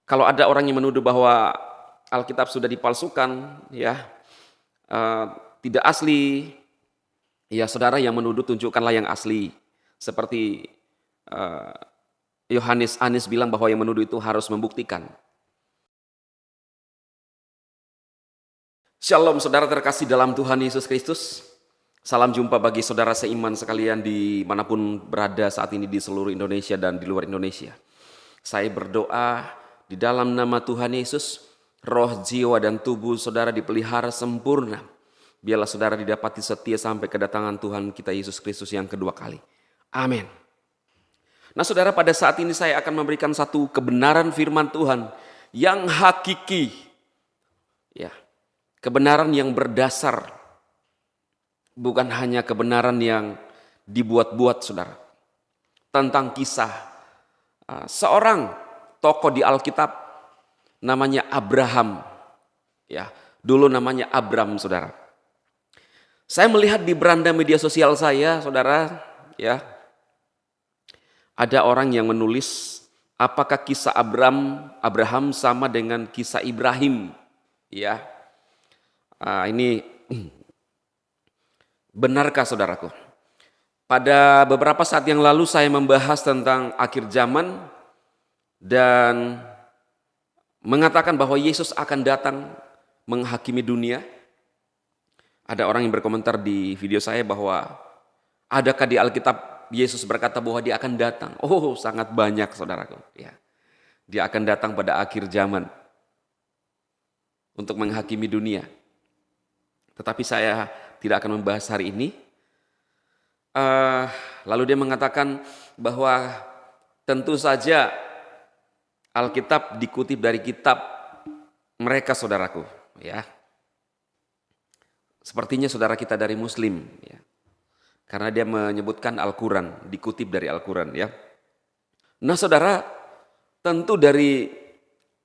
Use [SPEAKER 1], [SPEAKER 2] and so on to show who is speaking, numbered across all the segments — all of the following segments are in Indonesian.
[SPEAKER 1] Kalau ada orang yang menuduh bahwa Alkitab sudah dipalsukan, ya, eee, tidak asli, ya saudara yang menuduh tunjukkanlah yang asli. Seperti, eee, Yohanes Anis bilang bahwa yang menuduh itu harus membuktikan. Shalom saudara terkasih dalam Tuhan Yesus Kristus. Salam jumpa bagi saudara seiman sekalian dimanapun berada saat ini di seluruh Indonesia dan di luar Indonesia. Saya berdoa di dalam nama Tuhan Yesus, roh, jiwa, dan tubuh saudara dipelihara sempurna. Biarlah saudara didapati setia sampai kedatangan Tuhan kita Yesus Kristus yang kedua kali. Amin. Nah saudara, pada saat ini saya akan memberikan satu kebenaran firman Tuhan yang hakiki. Ya, kebenaran yang berdasar. Bukan hanya kebenaran yang dibuat-buat saudara. Tentang kisah seorang tokoh di Alkitab namanya Abraham. Ya, dulu namanya Abram saudara. Saya melihat di beranda media sosial saya saudara, ya, ada orang yang menulis apakah kisah Abraham sama dengan kisah Ibrahim. Ya, ini benarkah saudaraku? Pada beberapa saat yang lalu saya membahas tentang akhir zaman dan mengatakan bahwa Yesus akan datang menghakimi dunia. Ada orang yang berkomentar di video saya bahwa adakah di Alkitab Yesus berkata bahwa dia akan datang? Oh, sangat banyak saudaraku. Ya, dia akan datang pada akhir zaman untuk menghakimi dunia. Tetapi saya tidak akan membahas hari ini. Lalu dia mengatakan bahwa tentu saja Alkitab dikutip dari kitab mereka saudaraku, ya. Sepertinya saudara kita dari Muslim, ya. Karena dia menyebutkan Al-Quran, dikutip dari Al-Quran, ya. Nah saudara, tentu dari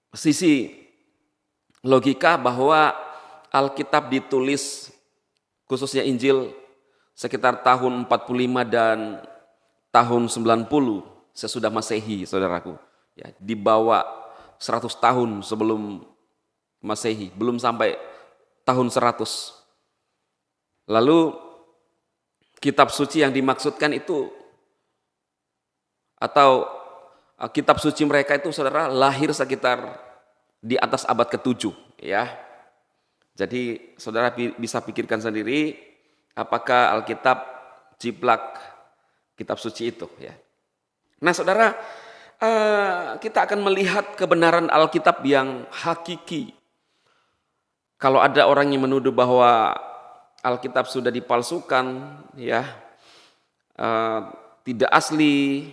[SPEAKER 1] sisi logika bahwa Alkitab ditulis, khususnya Injil, sekitar tahun 45 dan tahun 90 sesudah Masehi, saudaraku. Ya, dibawa 100 tahun sebelum Masehi, belum sampai tahun 100. Lalu kitab suci yang dimaksudkan itu, atau kitab suci mereka itu saudara lahir sekitar di atas abad ke-7, ya. Jadi saudara bisa pikirkan sendiri apakah Alkitab jiplak kitab suci itu, ya. Nah saudara, kita akan melihat kebenaran Alkitab yang hakiki. Kalau ada orang yang menuduh bahwa Alkitab sudah dipalsukan, ya, tidak asli,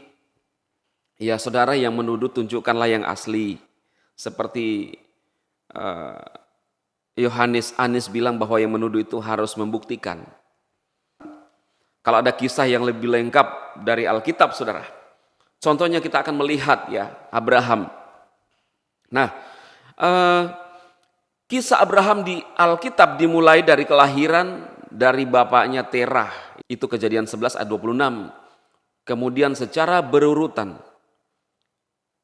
[SPEAKER 1] ya saudara yang menuduh tunjukkanlah yang asli. Seperti Yohanes Anis bilang bahwa yang menuduh itu harus membuktikan. Kalau ada kisah yang lebih lengkap dari Alkitab saudara, contohnya kita akan melihat, ya, Abraham. Nah, kisah Abraham di Alkitab dimulai dari kelahiran dari bapaknya Terah. Itu Kejadian 11 ayat 26. Kemudian secara berurutan.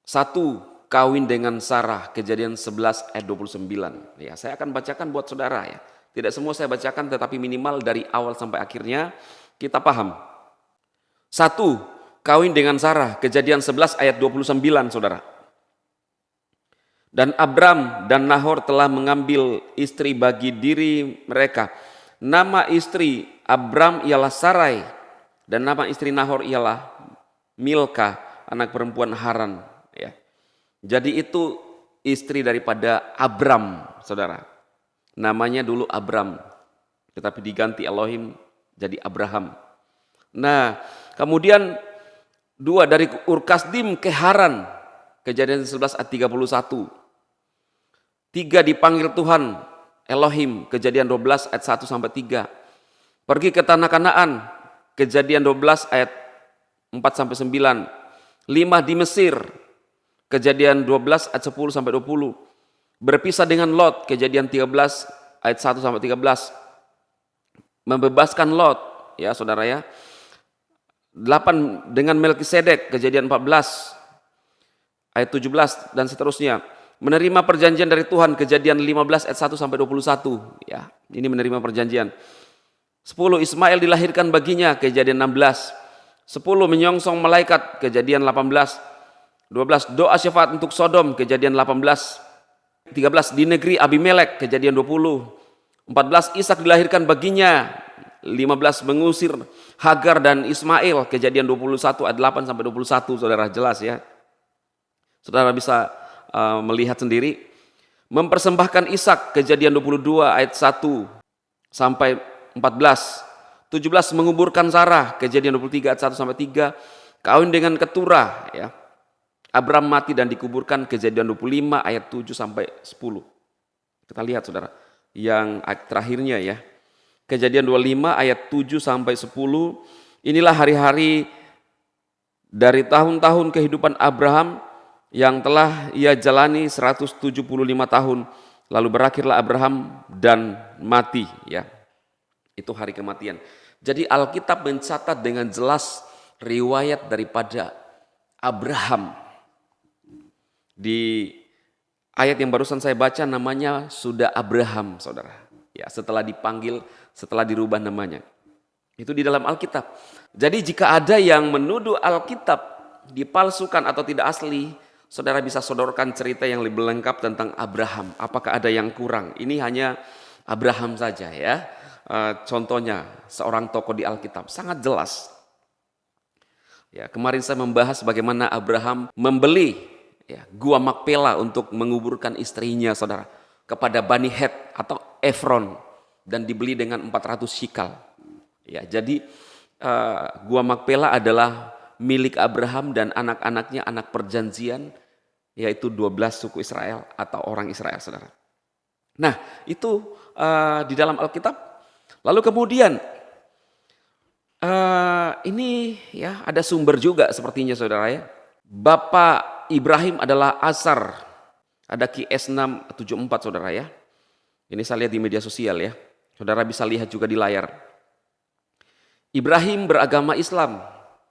[SPEAKER 1] 1. Kawin dengan Sarah, Kejadian 11 ayat 29. Ya, saya akan bacakan buat saudara, ya. Tidak semua saya bacakan, tetapi minimal dari awal sampai akhirnya kita paham. 1. Kawin dengan Sarah, Kejadian 11 ayat 29 saudara. Dan Abram dan Nahor telah mengambil istri bagi diri mereka. Nama istri Abram ialah Sarai dan nama istri Nahor ialah Milka, anak perempuan Haran, ya. Jadi itu istri daripada Abram, saudara. Namanya dulu Abram, tetapi diganti Elohim jadi Abraham. Nah, kemudian 2 dari Ur-Kasdim ke Haran, Kejadian 11 ayat 31. 3 dipanggil Tuhan Elohim, Kejadian 12 ayat 1 sampai 3. Pergi ke tanah Kanaan, Kejadian 12 ayat 4 sampai 9. 5 di Mesir, Kejadian 12 ayat 10 sampai 20. Berpisah dengan Lot, Kejadian 13 ayat 1 sampai 13. Membebaskan Lot, ya saudara, ya. 8 dengan Melkisedek, Kejadian 14 ayat 17 dan seterusnya. Menerima perjanjian dari Tuhan, Kejadian 15 ayat 1 sampai 21. Ya, ini menerima perjanjian. 10 Ismail dilahirkan baginya, Kejadian 16. 10 menyongsong malaikat, Kejadian 18. 12 doa syafaat untuk Sodom, Kejadian 18. 13 di negeri Abimelek, Kejadian 20. 14 Ishak dilahirkan baginya. 15 mengusir Hagar dan Ismail, Kejadian 21 ayat 8 sampai 21. Saudara, jelas ya. Saudara bisa melihat sendiri. Mempersembahkan Ishak, Kejadian 22 ayat 1 sampai 14. 17 menguburkan Sarah, Kejadian 23 ayat 1 sampai 3. Kawin dengan Keturah, ya. Abram mati dan dikuburkan, Kejadian 25 ayat 7 sampai 10. Kita lihat saudara, yang terakhirnya ya. Kejadian 25 ayat 7 sampai 10. Inilah hari-hari dari tahun-tahun kehidupan Abraham yang telah ia jalani 175 tahun. Lalu berakhirlah Abraham dan mati, ya. Itu hari kematian. Jadi Alkitab mencatat dengan jelas riwayat daripada Abraham. Di ayat yang barusan saya baca namanya sudah Abraham, saudara. Ya, setelah dipanggil, setelah dirubah namanya. Itu di dalam Alkitab. Jadi jika ada yang menuduh Alkitab dipalsukan atau tidak asli, saudara bisa sodorkan cerita yang lebih lengkap tentang Abraham. Apakah ada yang kurang? Ini hanya Abraham saja ya. Contohnya seorang tokoh di Alkitab sangat jelas. Ya, kemarin saya membahas bagaimana Abraham membeli Gua Makpela untuk menguburkan istrinya, saudara, kepada Bani Het atau Efron, dan dibeli dengan 400 shikal. Ya, jadi Gua Makpela adalah milik Abraham dan anak-anaknya, anak perjanjian, yaitu 12 suku Israel atau orang Israel, saudara. Nah, itu di dalam Alkitab. Lalu kemudian ini ya ada sumber juga sepertinya, saudara ya. Bapak Ibrahim adalah Azar. Ada QS 674, saudara ya. Ini saya lihat di media sosial ya. Saudara bisa lihat juga di layar. Ibrahim beragama Islam.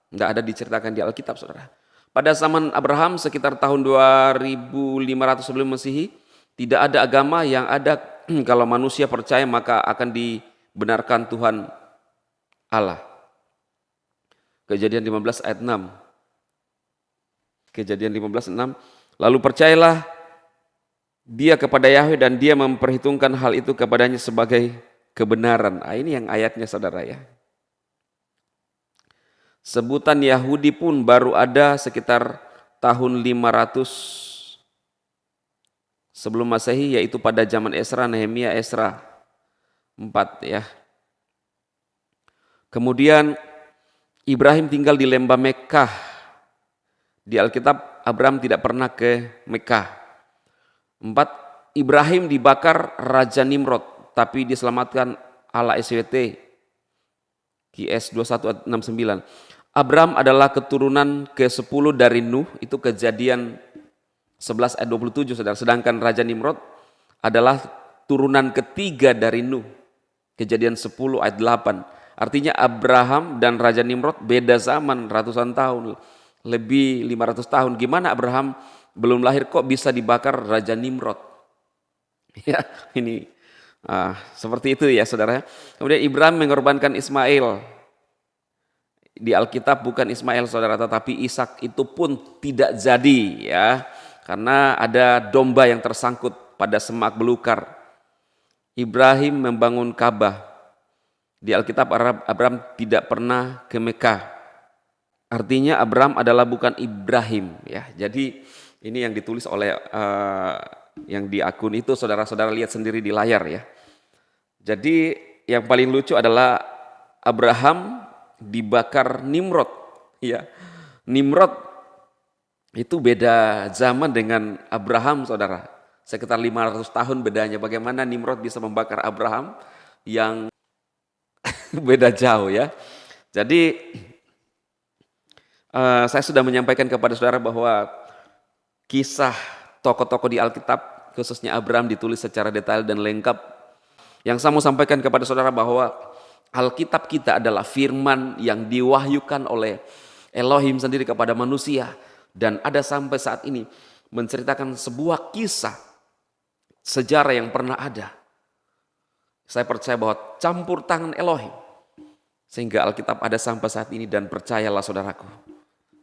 [SPEAKER 1] Nggak ada diceritakan di Alkitab, saudara. Pada zaman Abraham sekitar tahun 2500 sebelum Masehi, tidak ada agama yang ada kalau manusia percaya maka akan dibenarkan Tuhan Allah. Kejadian 15 ayat 6. Kejadian 15:6. Lalu percayalah dia kepada Yahweh dan dia memperhitungkan hal itu kepadanya sebagai kebenaran. Ini yang ayatnya, saudara ya. Sebutan Yahudi pun baru ada sekitar tahun 500 sebelum Masehi, yaitu pada zaman Esra, Nehemia, Esra 4 ya. Kemudian Ibrahim tinggal di lembah Mekkah. Di Alkitab Abraham tidak pernah ke Mekkah. 4. Ibrahim dibakar Raja Nimrod, tapi diselamatkan Allah SWT. QS 2169. Abraham adalah keturunan ke-10 dari Nuh, itu Kejadian 11 ayat 27, saudara. Sedangkan Raja Nimrod adalah turunan ketiga dari Nuh, Kejadian 10 ayat 8. Artinya Abraham dan Raja Nimrod beda zaman ratusan tahun. Lebih 500 tahun. Gimana Abraham belum lahir kok bisa dibakar Raja Nimrod? Ya, ini seperti itu ya, saudara. Kemudian Ibrahim mengorbankan Ismail. Di Alkitab bukan Ismail, saudara, tetapi Ishak. Itu pun tidak jadi ya, karena ada domba yang tersangkut pada semak belukar. Ibrahim membangun Ka'bah. Di Alkitab Abraham tidak pernah ke Mekah. Artinya Abraham adalah bukan Ibrahim ya. Jadi ini yang ditulis oleh yang di akun itu, saudara-saudara lihat sendiri di layar ya. Jadi yang paling lucu adalah Abraham dibakar Nimrod ya. Nimrod itu beda zaman dengan Abraham, saudara. Sekitar 500 tahun bedanya. Bagaimana Nimrod bisa membakar Abraham yang beda jauh ya. Jadi saya sudah menyampaikan kepada saudara bahwa kisah tokoh-tokoh di Alkitab, khususnya Abraham, ditulis secara detail dan lengkap. Yang saya mau sampaikan kepada saudara bahwa Alkitab kita adalah firman yang diwahyukan oleh Elohim sendiri kepada manusia. Dan ada sampai saat ini menceritakan sebuah kisah sejarah yang pernah ada. Saya percaya bahwa campur tangan Elohim sehingga Alkitab ada sampai saat ini, dan percayalah saudaraku,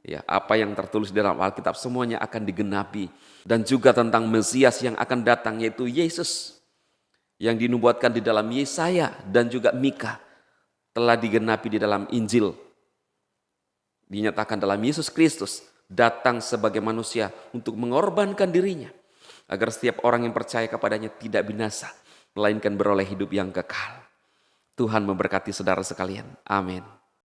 [SPEAKER 1] ya, apa yang tertulis dalam Alkitab semuanya akan digenapi. Dan juga tentang Mesias yang akan datang, yaitu Yesus, yang dinubuatkan di dalam Yesaya dan juga Mika, telah digenapi di dalam Injil. Dinyatakan dalam Yesus Kristus datang sebagai manusia untuk mengorbankan dirinya, agar setiap orang yang percaya kepadanya tidak binasa, melainkan beroleh hidup yang kekal. Tuhan memberkati saudara sekalian. Amin.